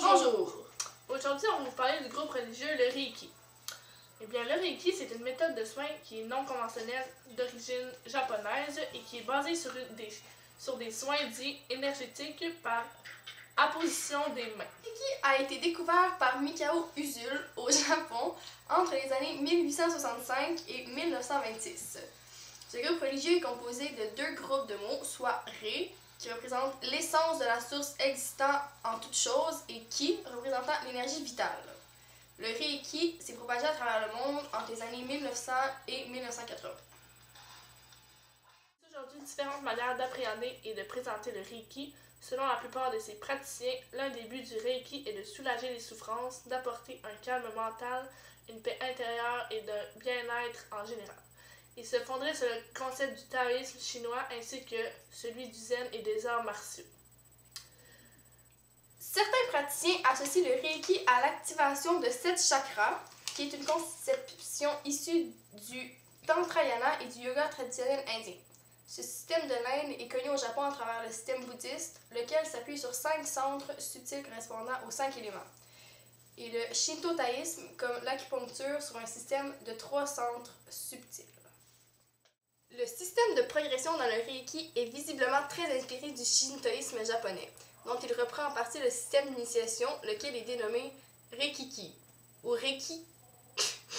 Bonjour! Aujourd'hui, on va vous parler du groupe religieux, le Reiki. Eh bien, le Reiki, c'est une méthode de soins qui est non conventionnelle, d'origine japonaise et qui est basée sur des soins dits énergétiques par apposition des mains. Le Reiki a été découvert par Mikao Usul au Japon entre les années 1865 et 1926. Ce groupe religieux est composé de deux groupes de mots, soit Rei, qui représente l'essence de la source existant en toute chose, et Ki, représentant l'énergie vitale. Le Reiki s'est propagé à travers le monde entre les années 1900 et 1980. Aujourd'hui, différentes manières d'appréhender et de présenter le Reiki. Selon la plupart de ses praticiens, l'un des buts du Reiki est de soulager les souffrances, d'apporter un calme mental, une paix intérieure et d'un bien-être en général. Il se fonderait sur le concept du taoïsme chinois ainsi que celui du zen et des arts martiaux. Certains praticiens associent le Reiki à l'activation de 7 chakras, qui est une conception issue du Tantrayana et du yoga traditionnel indien. Ce système de l'Inde est connu au Japon à travers le système bouddhiste, lequel s'appuie sur 5 centres subtils correspondant aux 5 éléments. Et le shinto-taïsme, comme l'acupuncture, sur un système de 3 centres subtils. Le système de progression dans le Reiki est visiblement très inspiré du shintoïsme japonais, dont il reprend en partie le système d'initiation, lequel est dénommé Reikiki, ou Reiki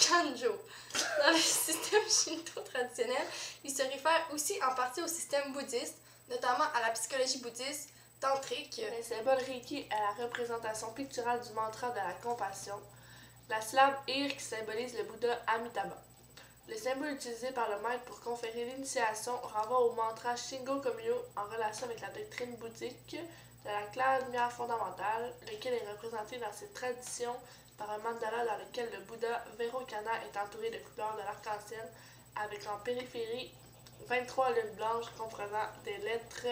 Kanjo. Dans le système shinto traditionnel, il se réfère aussi en partie au système bouddhiste, notamment à la psychologie bouddhiste tantrique. Le symbole Reiki est la représentation picturale du mantra de la compassion, la syllabe Ir qui symbolise le Bouddha Amitabha. Le symbole utilisé par le maître pour conférer l'initiation renvoie au mantra Shingo Komyo en relation avec la doctrine bouddhique de la claire lumière fondamentale, lequel est représenté dans cette tradition par un mandala dans lequel le Bouddha Vairocana est entouré de couleurs de l'arc-en-ciel avec en périphérie 23 lunes blanches comprenant des lettres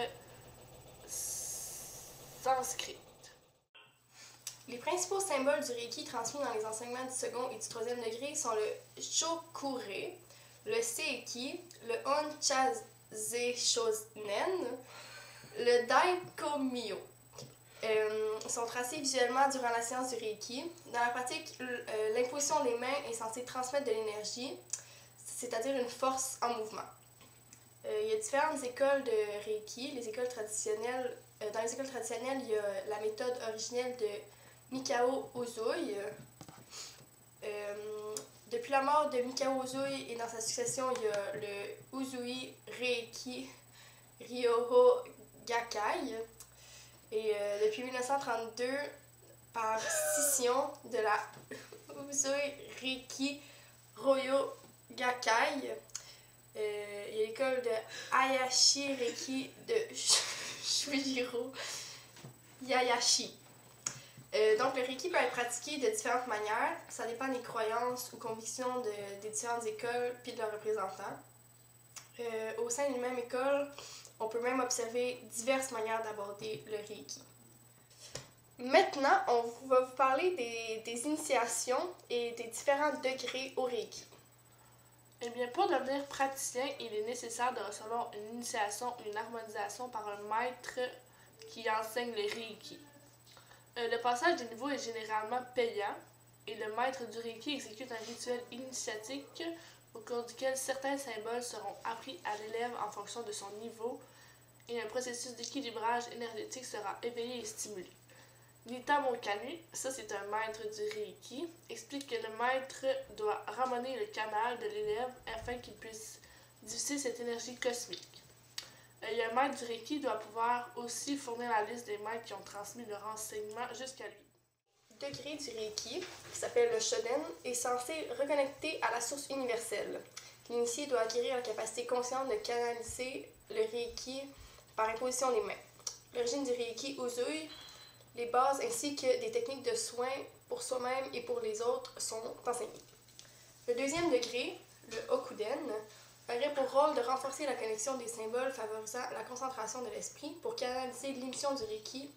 sanskrites. Les principaux symboles du Reiki transmis dans les enseignements du second et du troisième degré sont le Shokure, le Seiki, le Onchaze Shonen, le Daikomyo. Sont tracés visuellement durant la séance du Reiki. Dans la pratique, l'imposition des mains est censée transmettre de l'énergie, c'est-à-dire une force en mouvement. Il y a différentes écoles de Reiki. Les écoles traditionnelles, dans les écoles traditionnelles, il y a la méthode originelle de Mikao Usui. Depuis la mort de Mikao Usui et dans sa succession, il y a le Usui Reiki Ryoho Gakkai. Et depuis 1932, par scission de la Usui Reiki Ryoho Gakkai, il y a l'école de Hayashi Reiki de Shujiro Yayashi. Donc, le Reiki peut être pratiqué de différentes manières. Ça dépend des croyances ou convictions des différentes écoles puis de leurs représentants. Au sein d'une même école, on peut même observer diverses manières d'aborder le Reiki. Maintenant, on va vous parler des initiations et des différents degrés au Reiki. Eh bien, pour devenir praticien, il est nécessaire de recevoir une initiation, une harmonisation par un maître qui enseigne le Reiki. Le passage de niveau est généralement payant et le maître du Reiki exécute un rituel initiatique au cours duquel certains symboles seront appris à l'élève en fonction de son niveau et un processus d'équilibrage énergétique sera éveillé et stimulé. Nitamo Kanu, ça c'est un maître du Reiki, explique que le maître doit ramener le canal de l'élève afin qu'il puisse diffuser cette énergie cosmique. Le maître du Reiki doit pouvoir aussi fournir la liste des maîtres qui ont transmis leur enseignement jusqu'à lui. Le degré du Reiki, qui s'appelle le Shoden, est censé reconnecter à la source universelle. L'initié doit acquérir la capacité consciente de canaliser le Reiki par imposition des mains. L'origine du Reiki Usui, les bases ainsi que des techniques de soins pour soi-même et pour les autres sont enseignées. Le deuxième degré, le Okuden, aurait pour rôle de renforcer la connexion des symboles favorisant la concentration de l'esprit pour canaliser l'émission du Reiki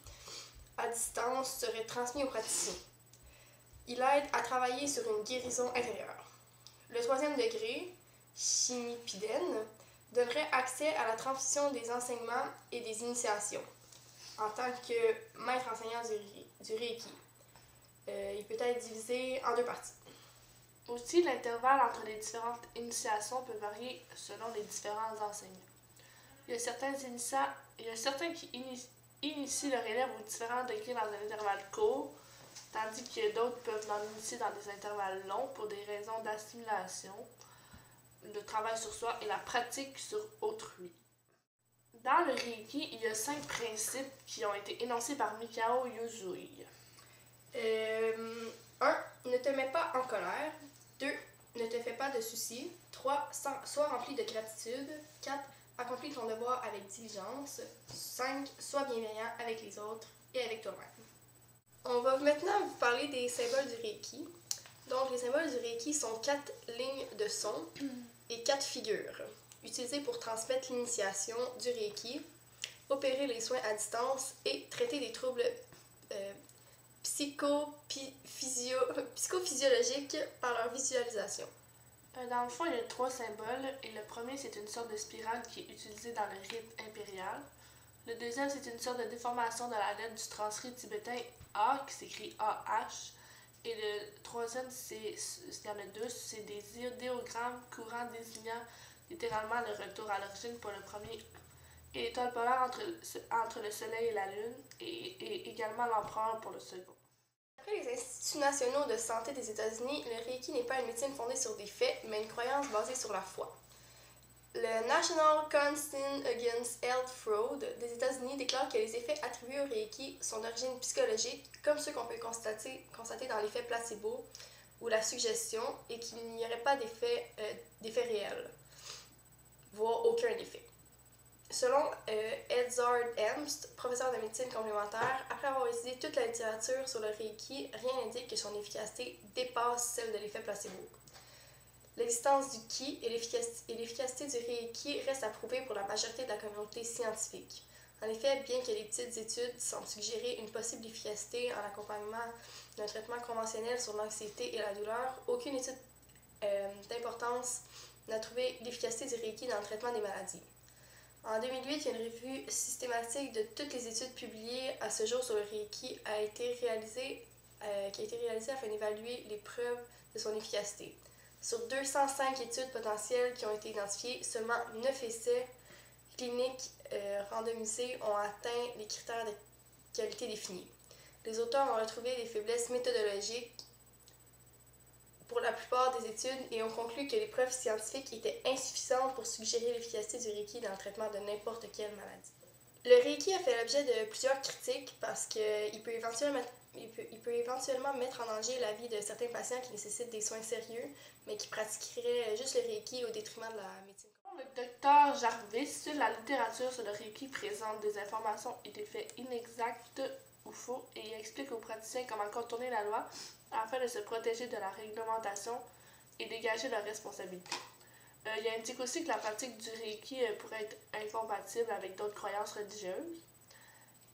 à distance serait transmis aux praticiens. Il aide à travailler sur une guérison intérieure. Le troisième degré, Shinipiden, donnerait accès à la transmission des enseignements et des initiations. en tant que maître enseignant du Reiki. Il peut être divisé en deux parties. Aussi, l'intervalle entre les différentes initiations peut varier selon les différents enseignants. Il y a certains qui initient leur élève aux différents degrés dans un intervalle court, tandis que d'autres peuvent l'initier dans des intervalles longs pour des raisons d'assimilation, le travail sur soi et la pratique sur autrui. Dans le Reiki, il y a 5 principes qui ont été énoncés par Mikao Usui. 1. Ne te mets pas en colère. 2. Ne te fais pas de soucis. 3. Sois rempli de gratitude. 4. Accomplis ton devoir avec diligence. 5. Sois bienveillant avec les autres et avec toi-même. On va maintenant vous parler des symboles du Reiki. Donc, les symboles du Reiki sont 4 lignes de son et 4 figures, utilisées pour transmettre l'initiation du Reiki, opérer les soins à distance et traiter des troubles psychophysiologiques par leur visualisation. Dans le fond, il y a 3 symboles, et le premier, c'est une sorte de spirale qui est utilisée dans le rite impérial. Le deuxième, c'est une sorte de déformation de la lettre du transcrit tibétain A, qui s'écrit AH. Et le troisième, il y en a 2, c'est des idéogrammes courants désignant littéralement le retour à l'origine pour le premier, et l'étoile polaire entre le soleil et la lune, et également l'empereur pour le second. D'après les instituts nationaux de santé des États-Unis, le Reiki n'est pas une médecine fondée sur des faits, mais une croyance basée sur la foi. Le National Council Against Health Fraud des États-Unis déclare que les effets attribués au Reiki sont d'origine psychologique, comme ceux qu'on peut constater dans l'effet placebo ou la suggestion, et qu'il n'y aurait pas d'effet réel, voire aucun effet. Selon Edzard Emst, professeur de médecine complémentaire, après avoir étudié toute la littérature sur le Reiki, rien n'indique que son efficacité dépasse celle de l'effet placebo. L'existence du Ki et l'efficacité du Reiki restent à prouver pour la majorité de la communauté scientifique. En effet, bien que les petites études semblent suggérer une possible efficacité en accompagnement d'un traitement conventionnel sur l'anxiété et la douleur, aucune étude d'importance n'a trouvé l'efficacité du Reiki dans le traitement des maladies. En 2008, une revue systématique de toutes les études publiées à ce jour sur le Reiki qui a été réalisée afin d'évaluer les preuves de son efficacité. Sur 205 études potentielles qui ont été identifiées, seulement 9 essais cliniques randomisés ont atteint les critères de qualité définis. Les auteurs ont retrouvé des faiblesses méthodologiques pour la plupart des études et ont conclu que les preuves scientifiques étaient insuffisantes pour suggérer l'efficacité du Reiki dans le traitement de n'importe quelle maladie. Le Reiki a fait l'objet de plusieurs critiques parce qu'il peut éventuellement mettre en danger la vie de certains patients qui nécessitent des soins sérieux, mais qui pratiqueraient juste le Reiki au détriment de la médecine. Pour le Dr Jarvis, la littérature sur le Reiki présente des informations et des faits inexacts ou faux et explique aux praticiens comment contourner la loi afin de se protéger de la réglementation et dégager leurs responsabilités. Il indique aussi que la pratique du Reiki pourrait être incompatible avec d'autres croyances religieuses.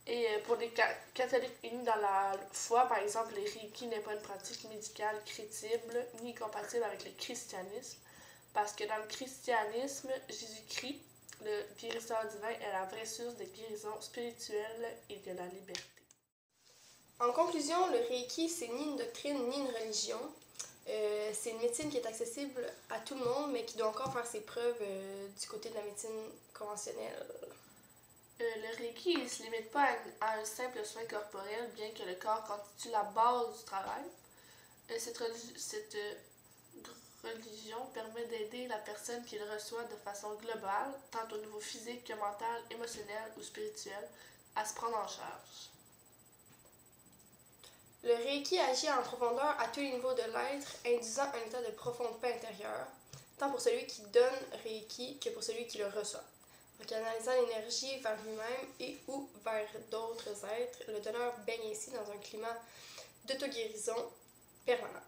Et pour les catholiques unis dans la foi, par exemple, le Reiki n'est pas une pratique médicale crédible ni compatible avec le christianisme, parce que dans le christianisme, Jésus-Christ, le guérisseur divin, est la vraie source de guérison spirituelle et de la liberté. En conclusion, le Reiki, c'est ni une doctrine ni une religion. C'est une médecine qui est accessible à tout le monde, mais qui doit encore faire ses preuves du côté de la médecine conventionnelle. Le Reiki ne se limite pas à un simple soin corporel, bien que le corps constitue la base du travail. Cette religion permet d'aider la personne qui le reçoit de façon globale, tant au niveau physique que mental, émotionnel ou spirituel, à se prendre en charge. Le Reiki agit en profondeur à tous les niveaux de l'être, induisant un état de profonde paix intérieure, tant pour celui qui donne Reiki que pour celui qui le reçoit. En canalisant l'énergie vers lui-même et ou vers d'autres êtres, le donneur baigne ainsi dans un climat d'auto-guérison permanent.